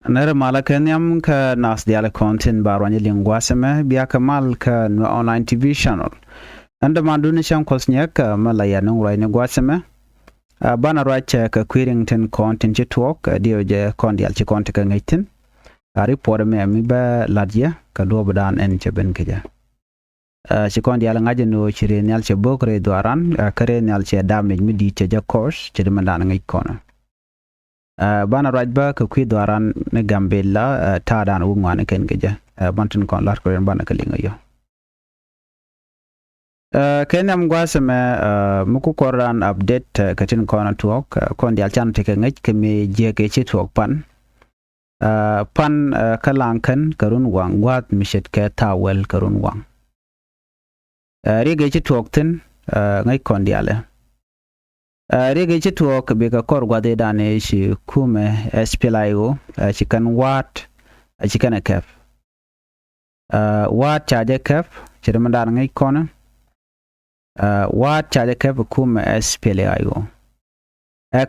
Nere mala kenyam ka nas diale content barwanye lingwaseme biya kamal ka no online TV channel. Anda manduni sham kosnyak malaya nung rayne gwaseme. Bana racha ka Quirington content chitwok dio je kondial chi content ka ngaitin. Report me mi ba ladya ka do badan en cheben keja. Chi kondial ngaje no chire nyal che bokre dwaran kare nyal che damage mi di che ja course che mandan ngai kona. Bana rajba ka kwi dwaran ne gambella tadan ungwan ken geja bantin kon lar ko bana kalinga yo kenam gwaseme muku koran update katin kona tuok kon dial chan teke ngej kemi jeke chi tuok pan kalankan karun wang wat mishet ke tawel karun wang rige chi tuok tin ngai kon diale rege chitu ka be ka kor gwade dane shi kume SPLIO chikan wat chikan kef wat chaje kef chirmandan ngai kona wat chaje kef kume SPLIO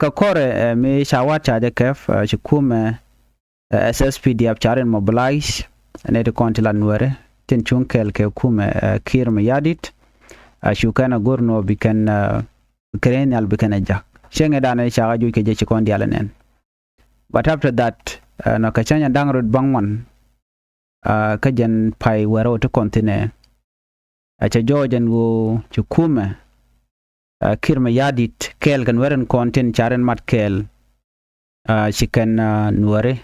ka kore me shawat chaje kef chikume SSPD ap charen mobilize ne de kontila nuere tin chunkel ke kume kirme yadit shukana gorno bikan Keren yal bikana jak shenge dana chaga ju ke je chikon dialanen but after that no kachanya dangrod bangwan kajan pai wero to kontine acha jojen go chukume kirma yadit kel kan weren kontin charen mat kel chicken nuare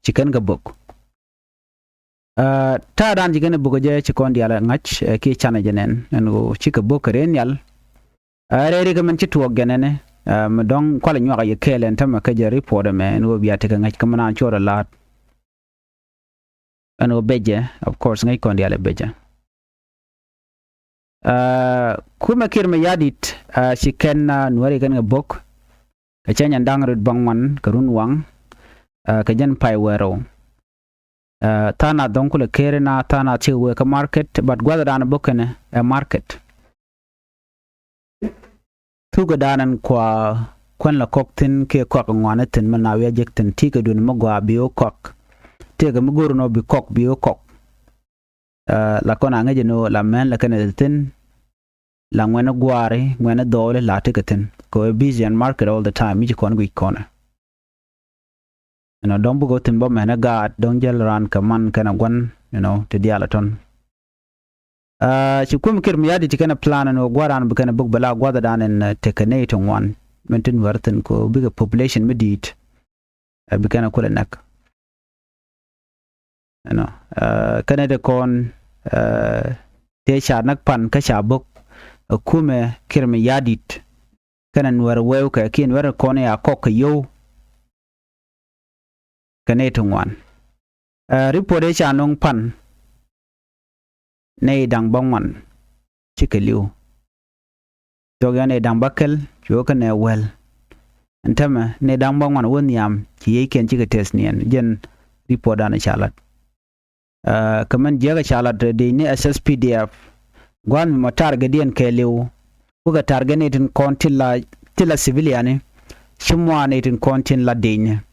chicken gabok ta dan jigene bugoje chikon diala ngach ki chana jenen ngo chika bokaren yal are ga man chitwo genene madong kwala nyoga ye kelen tama ka je report me no biya te ngach kamana chora lat ano beje of course ngai kon diala beje kuma kirme yadit chicken nuari kan bok ka chanya dangrod bangwan karun wang ka jen pai wero tana donkule kerena tana chiwe ka market but gwada dana bokene a market tuga danan kwa kwen la koktin ke kok ngwanetin manawe jektin tika dun magwa biyo kok tega muguru no bi kok biyo kok la kona ngaje no la men la kene tin la ngwena gware ngwena dole la tikatin ko busy and market all the time mi kon gwi kona don't go to Bob and a guard, don't yell around command kind of one, to the alaton. She couldn't kill me at kind of plan and guaran became a book bala guada down and take a nate on one, maintain worth and go bigger population medit. I began a cool neck. Canada corn, they shall not pan kasha book, a kume kill me yadit. Canon were well, a kin were a corner a cock a yo. Kanetung one. Report nong pan. Nay dang bongwan. Chickaliu. Dogane dang buckle, jokane well. And tama, ne dang bongwan won yam, ye can chickatest nian, jen report on a charlotte. Command jaga charlotte, de ne SSPDF. Gwan ma targadian keliu. Uga targetin contilla tilla civiliani. Shumwanatin contin la dane.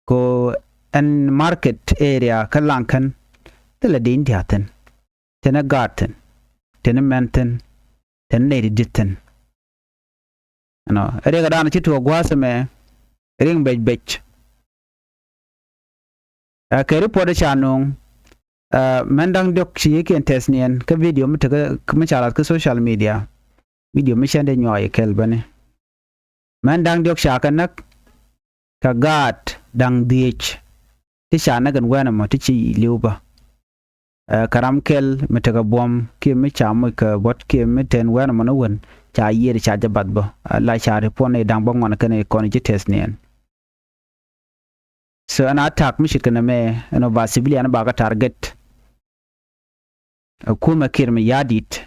Ko an market area kalankan tela din tiaten tena garden tena menten tena lady ditten erega dana chitu gwaseme ring bej ka report chanong mendang dok chi ken tesnien ka video mutaga kumchalat ka social media video mishande nyoy kelbane mendang dok shakanak ka gat dang dich ti shana gan wana mo ti chi liuba karam kel metaga bom ki mi chamo ka bot ki mi ten wana mo won cha yiri cha jabat bo la cha repone dang bong wana kane kon ji test nien so an attack mi shikana me no ba civilian ba ka target kuma kirmi yadit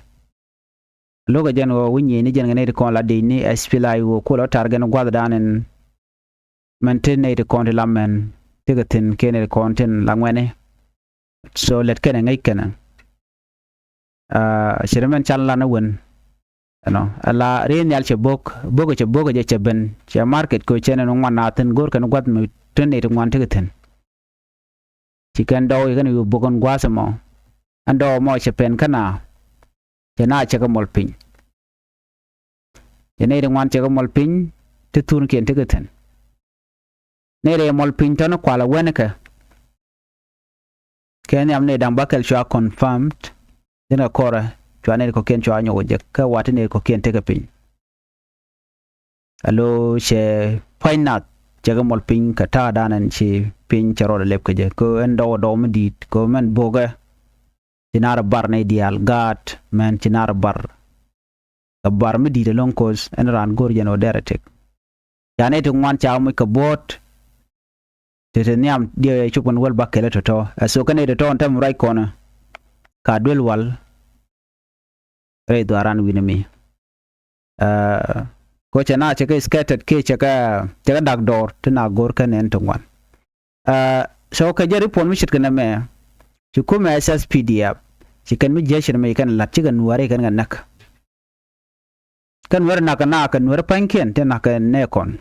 loga jan wo winyi ni jan ngene ko la de ni SPLI wo ko la target no gwada danen maintain the content lamen tigatin kene content langwene so let kene ngai kene shiramen chalana won no ala ren yal che bok je cheben che market ko chene no ngwana ten gor kan gwat mi ten ne ngwan tegeten chicken do gan yu bogon gwasamo ando mo che pen kana che na che ko molpin che ne ngwan che ko molpin te tun ken tegeten ne re molpin to no kwala weneka ken yam ne dang bakel chwa confirmed dina kora chwane ko ken chwa nyoje ka watine ko ken tege pin alo che poinat jaga mol pin ka ta danan che pin charo lep ke je ko endo do mdi ko men boga tinar bar ne dial gat men tinar bar ka bar mdi de lon cause en ran gor jeno deretek jane to ngwan cha mu ka bot te niam die chupon wal bakele to so kane de to tam right corner ka dwel wal re duaran winami ko chana cheke scattered ke cheka dak door tina gor kan en tongwan so ka jari pon mi shit kana me chukuma SSPDF chikan mi jeshin me kan lat chikan ware kan nak kan war nak na kan war panken te nak ne kon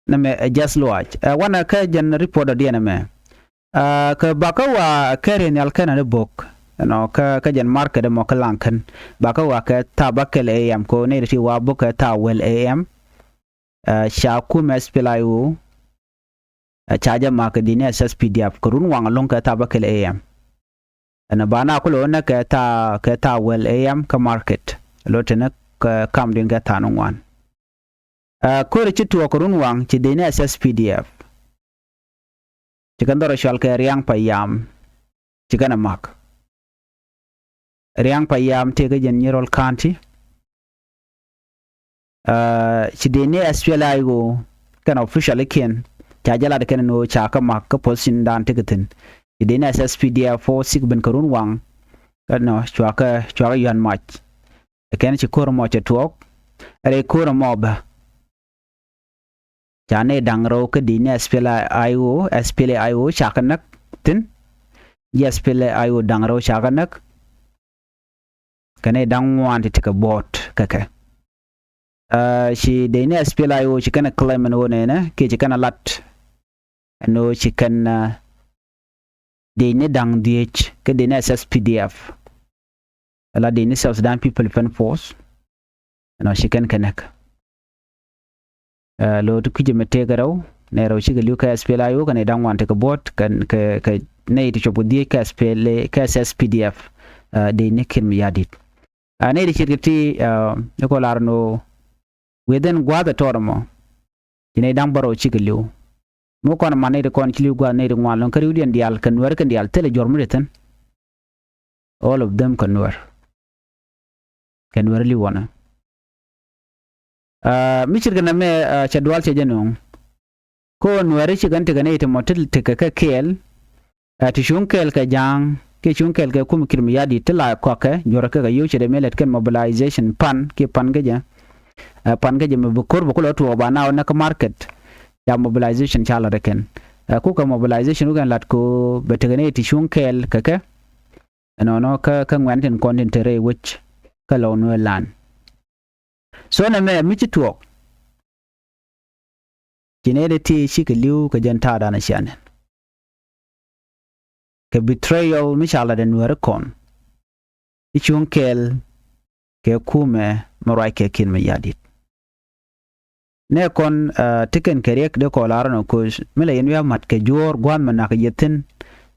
na me just watch wana ka jan report dia na me ka bakawa karen alkana ne bok no ka jan market mo ka lankan bakawa ka tabakel am ko ne ri wa boka ta wel am sha kuma spilayu chaja market dine SSPDF kurun wang long ka tabakel am ana bana kulo na ka ta wel am ka market lotena ka kam din ga tanun wan ko ri chitu kurun wang chi dine SSPDF chikandoro shal ka riang payam chikana mak riang payam te ga general county chidene SPLI go kan officially ken chajala de ken no chaka mak ka posin dan tigetin chidene SSPDF for sig ben karun wang no chwaka yan match ken chi kor mo che tuok re kor mo ba chane dangro ka dine SPLI go chakanak tin SPLI go dangro chakanak kane dang want to ka bot kaka she de ne SPLI o chikana claim no ne na ke chikana lat no chikana de ne dang DH ke de ne SSPDF ala de ne South Sudan People Defense Force no chikan kanak lo to kuje mete garaw ne raw chiga liu ka SPLI o kane dang want to ka bot kan ka ne to chopo DH ka SSPDF de ne kin mi yadit ane di chirgiti ko larno within gwada tormo ine dang baro chigiliu mo kon mane de kon chiliu gwa ne de ngwalon kari udien dial kan wer kan dial tele jormureten all of them kan wer li wona mi chirgana me chadwal chejenong ko nwari chigante gane ite motel tekaka kel atishun kel ka jang ke chunkel ke kum kirmi yadi tila kwake joraka ga yuche de melet ken mobilization pan ke pan gaja me bukur bukulo to bana na ka market ya mobilization chala reken ku ka mobilization ugan lat ko betegane ti chunkel kake no ka ngwanten content re which ka lo no lan so na me mi chitwo kinede ti shikeliu ka janta da na shanen ke betrayal mishala den werkon ichunkel ke kume morai ke kin me yadit ne kon tiken kerek de ko larano ko mele yen ya mat ke jor gwan manak yetin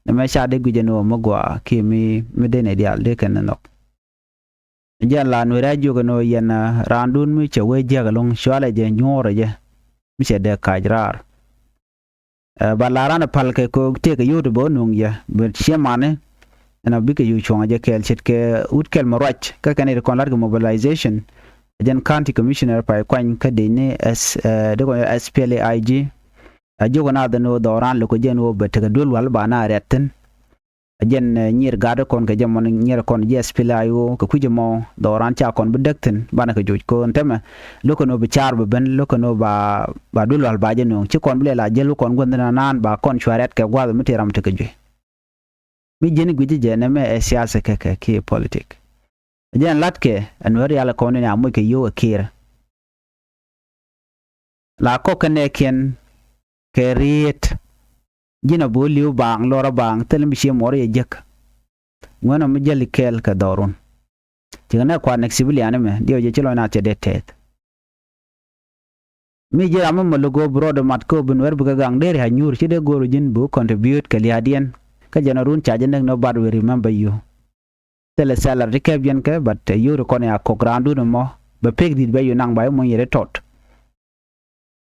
ne me shade gujeno mogwa ki mi medene dial de ken nok jalla no radio gono yen randun mi chewe jagalong shwale je nyore je mi de kajrar balarana palke ko teke yodo bonung ya ber chemane na bike yu chonga je kel chit ke utkel morach ka kanere kon largo mobilization jen county commissioner pa kwan ka de ne de ko SPLAIG ajogo na de no doran lo ko jen wo betega dol wal bana retten jen nyir gado kon ke jamon nyir kon je SPLAIO ko kujemo doran cha kon bedekten bana ko joj ko ntema loko no be char be ben loko no ba dol wal ba jen no ci kon ble la jelu kon gondana nan ba kon chwaret ke gwado mitiram te ke joy mi jeni guji je ne me siyasa ke politik jen latke anwar yala kone na mu ke yo kir la ko kane ken ke riet jina bo liu bang lora bang telmi shi mor ye jek ngona mu jeli kel ka dorun tigana kwa nexibil yana me dio je chilo na te detet mi je amma logo brodo mat ko bunwer buga gang der ha nyur ci de goru jin bu contribute ke liadien ka janarun charge nek no bad we remember you tele salar de ke bien ke but you ko ne ko grandu no mo be pek dit be yu nang ba mo yere tot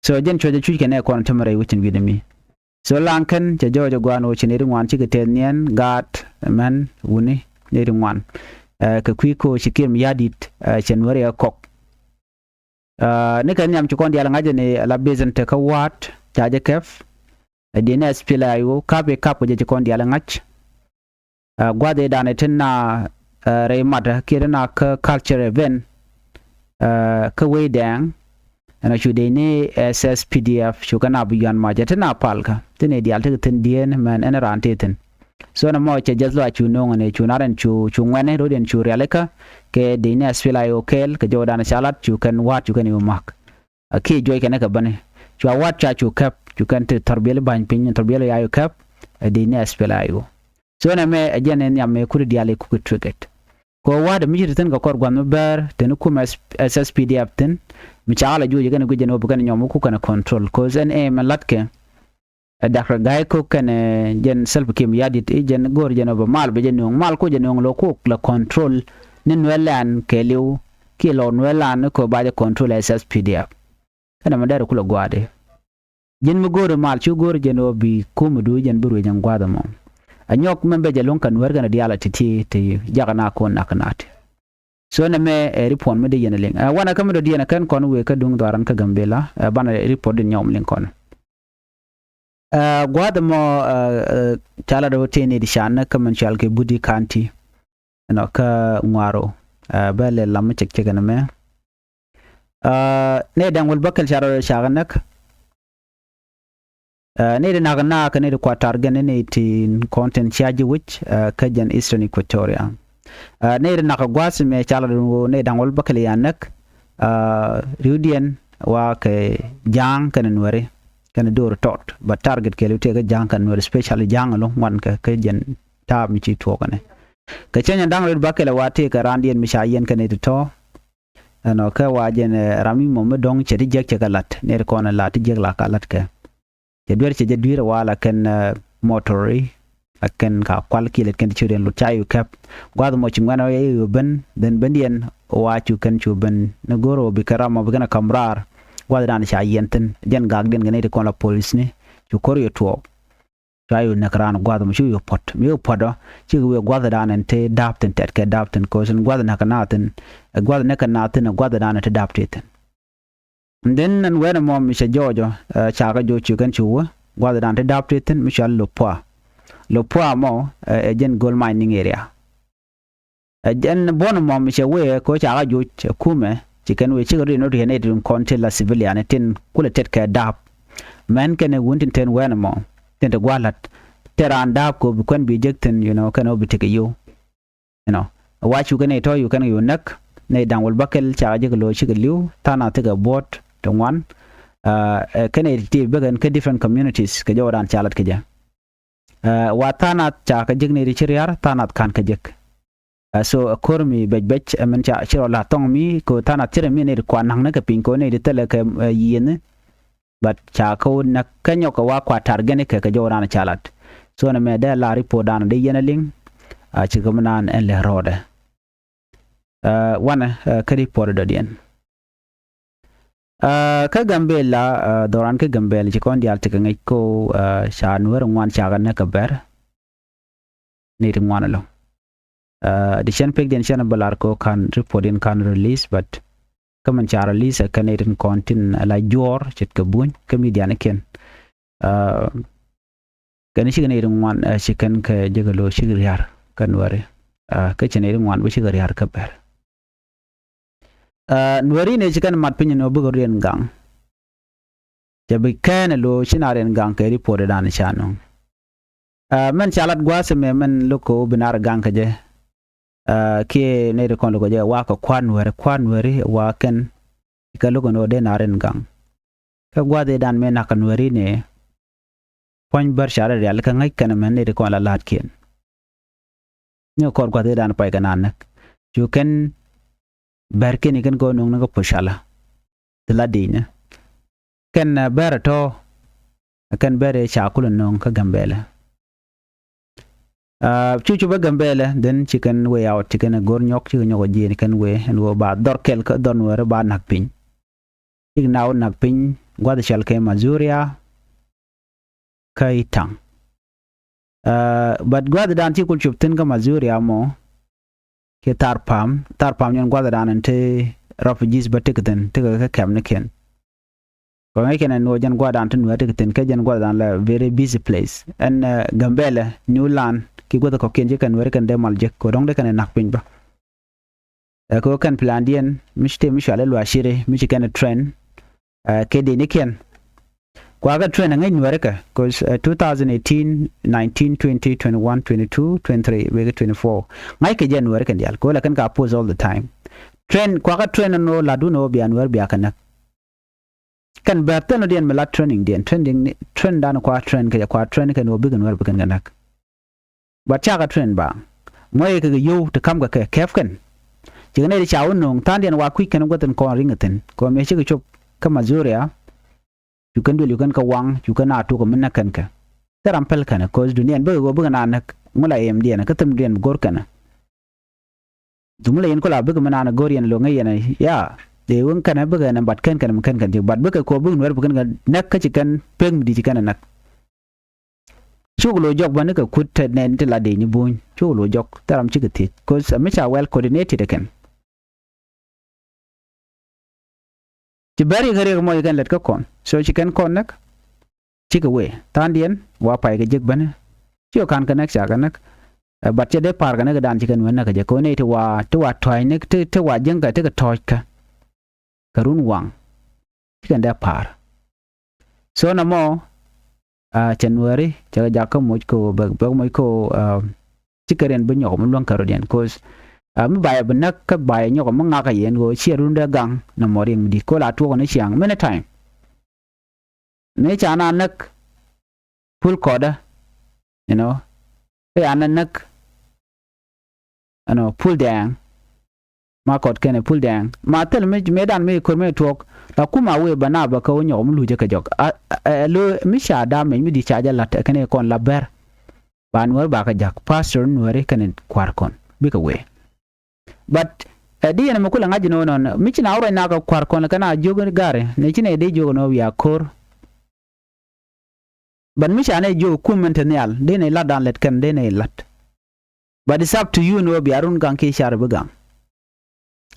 so jen choje chu ke ne ko tamare wucin bi de mi so lanken je jojo gwano chiniri ngwan ci ke tenien gat men wuni ne ngwan ka kwiko chikim yadit chenwari kok ne kan nyam chukon diala ngaje ne la bezen te ka wat jaje kef dine spila ayo kabe kapo je chukon diala ngach gwade dane tinna reymata kirina ka culture event ka weydang ana chude ne SSPDF chukana buyan ma jatena palka tine dial te tin dien man enrante tin so na mo che jazlo achu no ngane chu naran chu ngane roden chu realeka ke dine spila yo kel ke jodan salat chu kan wat chu kan mak ke joy kan ka bane chu wat cha chu kap chu kan te tarbiyel ban pin tarbiyel ya yo kap dine spila yo so na me ajene nyam me kuri diale ku tricket ko wada mi jitin ka kor gwan ber ten ku SSPDF tin mi chala ju yega ne gujeno bukan nyom ku kana control cause en e malatke dakra gay ko kan jen self kim yadit jen gor jeno ba mal be jeno mal ko jeno lo ko la control nin welan keliu kilo welan ko ba control SSPDF kana madar kula gwade jen mi gor mal chu gor jeno bi ko mudu jen buru jen gwada mo anyok membe jalon kan werga na diala titi te jagana ko nakanat so na me report me de yeneling wana kam do diana kan kon we ka dung daran ka gambela bana report din nyom ling kon gwada mo chala do tene di shan kam chal ke budi kanti no ka ngwaro bale lam cek cek na me ne dangul bakal charo shaganak ne de nagana ka ne de kwatar gane ne tin content charge which kajan Eastern Equatoria ne de nakagwas me chala do ne dangul bakal yanak rudian wa ke jang kan nware kan door tot but target ke lute ga jang kan nware especially jang lo wan ka kajan ta mi ci to kane ka chenya dangul bakal wa te ka randien mi shayen kan ne to no ka wa jen rami mo me dong che de jek galat ne ko na lat jek la kalat ka jadwer che jadwira wala kan motori akan ka kwal kilet kan chuden lu chayu kap gwad mo chimgana ye ben den bendian wa chu kan chu ben nagoro bi karama bi kana kamrar gwad dan sha yenten jen gagden gane ko la police ne chu kor yo to chayu nakran gwad mo chu yo pot mi yo podo chi we gwad dan ente dapten tet ke dapten ko sen gwad nakanaten gwad nakanaten gwad dan ente dapten den nan wena mo mi se jojo chaga jo chukan chuwa gwada dan te dapten mi shal lopwa mo jen gold mining area jen bon mo mi se we ko chaga jo kume chikan we chigri no rene dun konte la civilian tin kula tet ka dap man ken wuntin ten wena mo ten de gwalat teran dap ko kon bi jekten kan obi teke you wa chu kan to you kan you nak ne dangwal bakel chaga je lo chigliu tana tega bot one kan ti began ka different communities ka jodan chalat ka ja wa tanat cha ka jigne ri chiriar tanat kan ka jek so kormi bej men cha chiro la tong mi ko tanat chire mi ne kwa nang na ka pin ko ne tele ka yin but cha ko na kanyo ka wa kwa targene ka jodan chalat so na me da la report dan de yenaling chi gamanan en le rode wana ka report do dien ka gambela doran ka gambel ci kon dial teke ngay ko shanwer ngwan chaga na ka ber ni ngwan lo the chen pek den chen balar ko kan report in kan release but kaman cha release ka ne den contin la jor chet ka bun ka media na ken kan shi ne ngwan shi kan ka jegalo shigriar kan ware ka chen ne ngwan bu shigriar ka ber nwari ne chikan mat pinyo no bugo rien gang jabi kan lo shinaren gang ke report dan chano men chalat gwase me men loko binar gang kaje Ki ne de kon logo je wa ko kwan weri wa ken ka logo no de naren gang ka gwade dan me nakan weri ne pon bar shara real ka ngai kana men ne de kon la lat ken ne ko gwade dan pai kana nak you ken bar ken ikan go nong na ko pushala de la dine ken bar to ken bere cha kulun nong ka gambele chuchu ba gambele den chicken way out chicken gor nyok chi nyok ji kan we en wo ba dor kel ka don wer ba nak pin ik naw nak pin gwada shal ke mazuria kai tang but gwada dan ti kul chup tin ka mazuria mo ke tarpam nyen gwada dan ante refugees ba tikten tiga ka kam ne ken ko ngai ken no jan gwada dan tin wer tikten ka jan gwada dan la very busy place en gambele new land ki gwada ko kenje kan wer kan de malje ko dong de kan nak pin ba ko kan plan dien mishte mishale lo ashire michi kan trend ke de ne ken kwa ga trend ngai wer ka cause 2018 19 20 21 22 23 we 24 ngai ke jan wer kan dial ko la kan ka pose all the time trend kwa ga trend no la du no bian wer bia kan kan berten no dien mela training dien trend dan kwa trend ke kwa trend kan no bigan wer bigan ganak ba cha ga trend ba moy ke yo to kam ga ke kefken jigane ri chaun nong tan dien wa quick kan goten ko ringaten ko me chi chop ka mazuria you kan ka wang you kan atu ko minna kan ka taram pel kan ko dunian ba go bigan anak mula em dien ka tum dien gor kan dumule yen ko la bigan mana gorian lo ngai yana ya de won kan bigan bat kan kan bat bigan ko bigan wer bigan nak ka chikan peng di chikan nak chulo jok ban ka kut nen te la de ni bun chulo jok taram chigati cause amisha well coordinated again ti bari gare mo kan let ka kon so chicken kon nak chika we tan dien wa pai ga jek ban chio kan kanak cha kanak bat che de par kan ga dan chicken wen ka je ko ne te wa twai ne te wa jeng ka te ka toy ka karun wang chicken da par so na mo January cha ka mo ko ba mo ko chikaren ben yo mo lon karodian cause mi baya benak ka baya nyo mo nga ka yen go chierun da gang na moring di ko la to ne chiang many time ne cha na nak full koda you know ya na nak full dang ma kot kene full dang ma tel me medan me ko me tok la kuma we bana ba ka wonyo mu luje ka jok lo mi sha da me mi di cha ja lat kene kon la ber ban wor ba ka jak pastor nuore kene kwar kon bi ka we but di ene mo kula ngaji no non mi china oro na ka kwar kon kana jogo gare ne chine de jogo no ya kor ban mi sha ne jogo kumentenial de ne la dan let kan de ne lat but it's up to you no bi arun gang ke shar bugang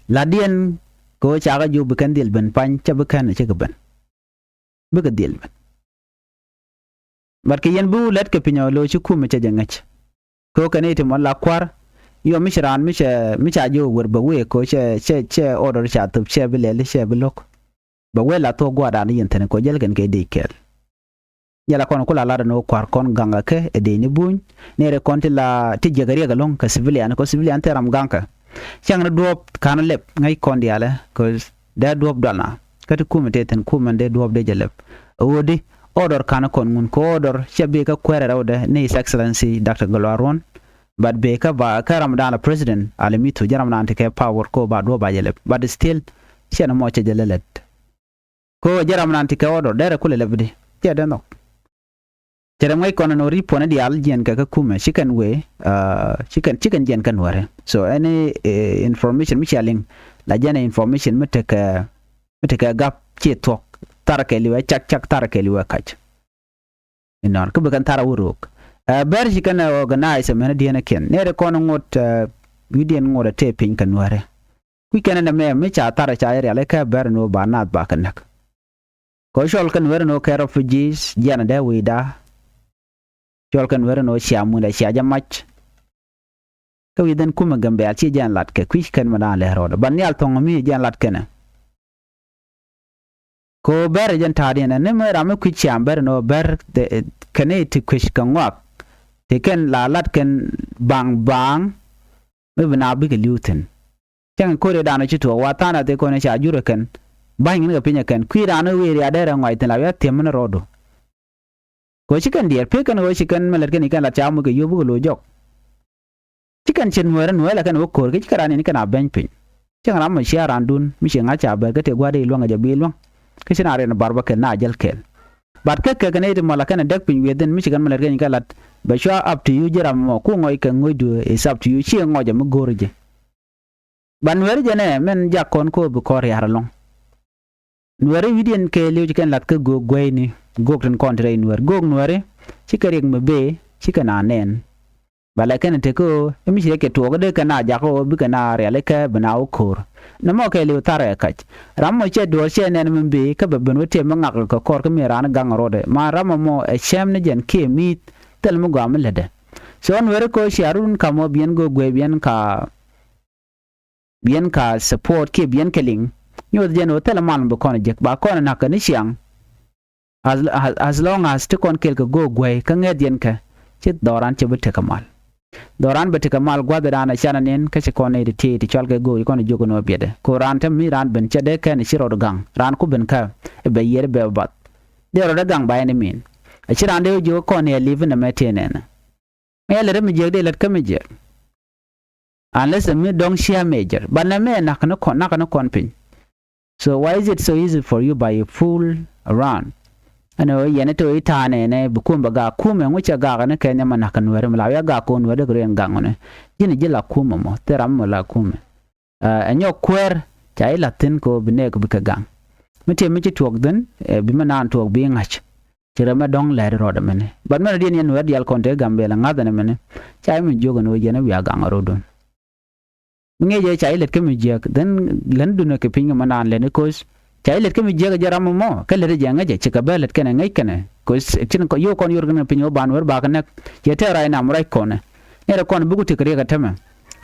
la dien ko cha ga ju bukan dil ben pan cha bukan cha ga ben bukan dil ben barke yen bu let ke pinyo lo chu kuma cha jangach ko kane te mon la kwar yo mishran mi cha ju wor ba we ko che order cha tup che bele che blok ba we la to gwa da ni yen ko jel gen ke de kel yala kon ko la no kwar kon ganga ke e de ni buñ ne re kon ti la ti jegari ga long ka civilian ko civilian teram ganka chang na duop kana lep ngai kon diale cause da duop dana kati kumete ten kumande duop de jelep wodi order kana kon ngun ko order chabe ka kwere rawde ne his excellency dr galaron but be ka ba ka ramadan president alimito jaram nan te power ko ba do ba jelep but still chena mo che jelelet ko jaram nan te order dere kule lebdi je de no jere ngai kon no ripone dial jen ka kuma chicken we chicken jen kan ware so any information michaling la jana information meteka gap che tok tarake liwa chak tarake liwa kach inar ko bekan tara uruk ber chicken organize men diena ken ne kon ngot widien ngora te pin kan ware ku ken na me cha tara cha ya le ka ber no banat ba kanak ko shol kan ware no care of refugees jana da wida jol kan wera no shamu da shaja mach ko yiden kuma gambe al ci jan lat ke kwish kan mana le rodo ban yal tong mi jan lat kene ko ber jan tadi na ne mera me kwish am ber no ber de kene ti kwish kan wak te ken la lat ken bang me bana bi ke liuten chang ko re dana chitu wa tana te ko ne cha jure ken bang ni pinya ken kwira no we ya dere ngwai tin la ya tem na rodo ko chikan dier pe kan wo chikan meler ken kan la cha mu ke yobu lo jok chikan chen mo ran wala kan wo ko ke chikara ni kan a ben pin chang ram ma sha ran dun mi sha nga cha ber ke te gwa de lo nga ja bi lo ke sina re na barba ken na jal kel bat ke ke ne de mala kan dak pin we den mi chikan meler ken kan la ba sha up to you jara mo ku ngoi kan ngoi du is up to you chi ngo ja mu gorje ban wer je ne men jakon ko bu kor yar long nuare widien ke lew ken lat ke go gweni gok ten kontre nuare gok nuare chikarek mbe chikana nen bala ken te ko emi chike to de kana jako bi kana rele ke bana ukor na mo ke lew tare kach ram mo che do che nen mbe ke ben wote mangak ko kor ke miran gang rode ma ram mo e chem ne jen ke mit tel mo gam lede so nuare ko sharun kamo bien go gwe bien ka support ke bien keling nyo jen hotel man bu kon jek ba kon na kan siang as long as to kon kel ko go gwe ka nged yen ka chit doran che bete kamal doran bete kamal gwa da na chana nen ka che kon ne ti chal ke go kon jogo no biede ko ran tam mi ran ben che de ken shiro gang ran ku ben ka e be yer be bat de ro da gang ba ne min a chiran de jo kon ne live na metenen ele re mi je de let ka mi je unless me don't share major but na me na kana kon pin. So why is it so easy for you by a fool around? Ano yene to itane ne bukumba ga kume ngucha ga ne kenya manaka nwere mla ya ga ko nwere gre ngangone jini jila kuma mo teram mo la kume enyo kwer chai latin ko bine ko bika gang mete michi tuok den bima nan tuok bi ngach tira ma dong le ro de mene but man dien yen wedi al konte gambe la ngada ne mene chai mi jogo no yene wi aga ngarodon nge je chai let ke mi je den lendu ne ke pinga manan le ne kos chai let ke mi je ga jaram mo ke le je nga je chika belet ke ne ngai kene kos tin ko yo kon yor ne pinyo ban wer ba ne je te rai na murai kone ne re kon bugu tikre ga tama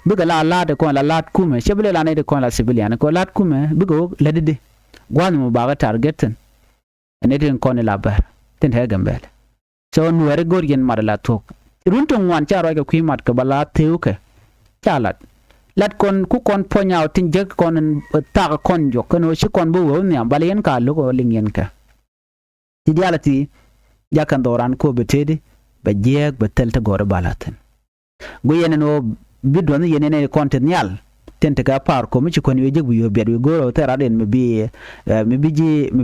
buga la de kon la kume shebele la ne de kon la civilian ko lat kume bugo le de gwan mo ba ga targeten ne tin kon la bar tin he gambele so nu wer gor yen madala tok runtun wan charo ga kwimat ka bala teuke chalat lat kon ku kon ponya tin je kon ta kon jo kono shi kon bu wo ne balen ka lugo lingen ka ideality yakan doran ko betedi be jeg be telta gore balaten go yenen no bidon yenen content nyal tente ka par ko mi kon weje bu yo bedwe goro teraden mi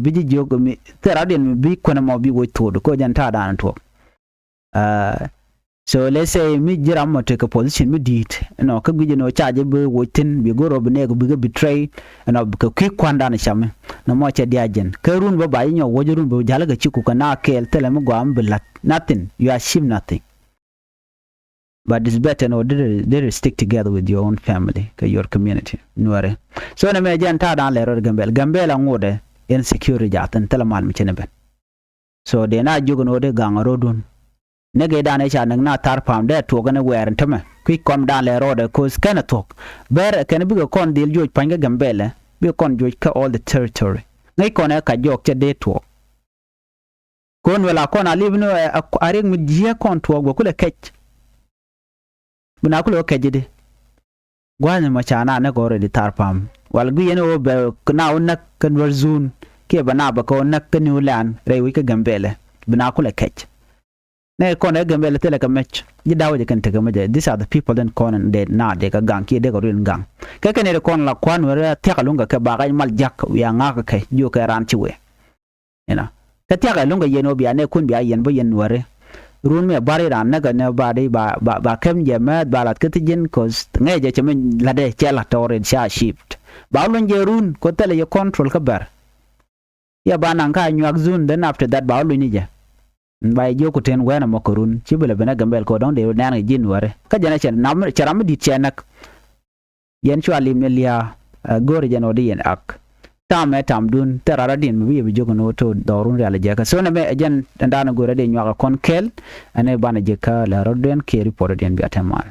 biji jogo mi teraden mi bi kono mo bi wo todo ko janta dan to so let's say mi jiram mo take a position mi dit no ka gije no charge be wotin bi goro be ne bi betray no ka ki kwanda na chame no mo cha diajen ka run ba bayi nyo wojurun bo jalaga chiku ka na kel tele mo go am bilat nothing you achieve nothing but it's better no they stick together with your own family ka your community nuare so na me janta dan le ro gambel ngode insecurity jatan tele mal mi chene ben so de na jogo no de gangaro dun nege dane cha nang na tar pam de to gane wer ntame ki kom dan le rode cause kana tok ber kana bi kon dil joj panga gambele bi kon joj ka all the territory ngai kon ka jok che de to kon wala kon ali bino arek mi jia kon to go kule kech buna kulo kejide gwana ma cha na gore di tar pam wal gu yene o be na onak kan warzun ke bana ba ko nak kan ulan rewi ka gambele buna kule kech ne kon e gambele tele ka mech ji dawo je kan te ga maje these are the people then kon de na de ka gang ki de ko rin gang ka kan ne kon la kwan wera te ka lunga ka ba ga mal jak ya nga ka kai ju ka ran ci we ina ka te ga lunga yeno bi ane kun bi ayen bo yen ware run me bari ran na ga ne ba de ba kem je ma ba lat ka tijin ko nge je che men la de che la tore sha shift ba lun je run ko tele yo control ka bar ya ba nan ka nyak zun then after that ba lun ni je bay joku ten wena mokorun chibele bena gambel ko don de nan jin ware ka jana chen nam charam di chenak yen chwali melia gore jano di yen ak tam dun terara din mi bi jogo no to dorun real jeka so na me jen ndana gore de nyaka kon kel ane bana jeka la roden ke report den bi atamal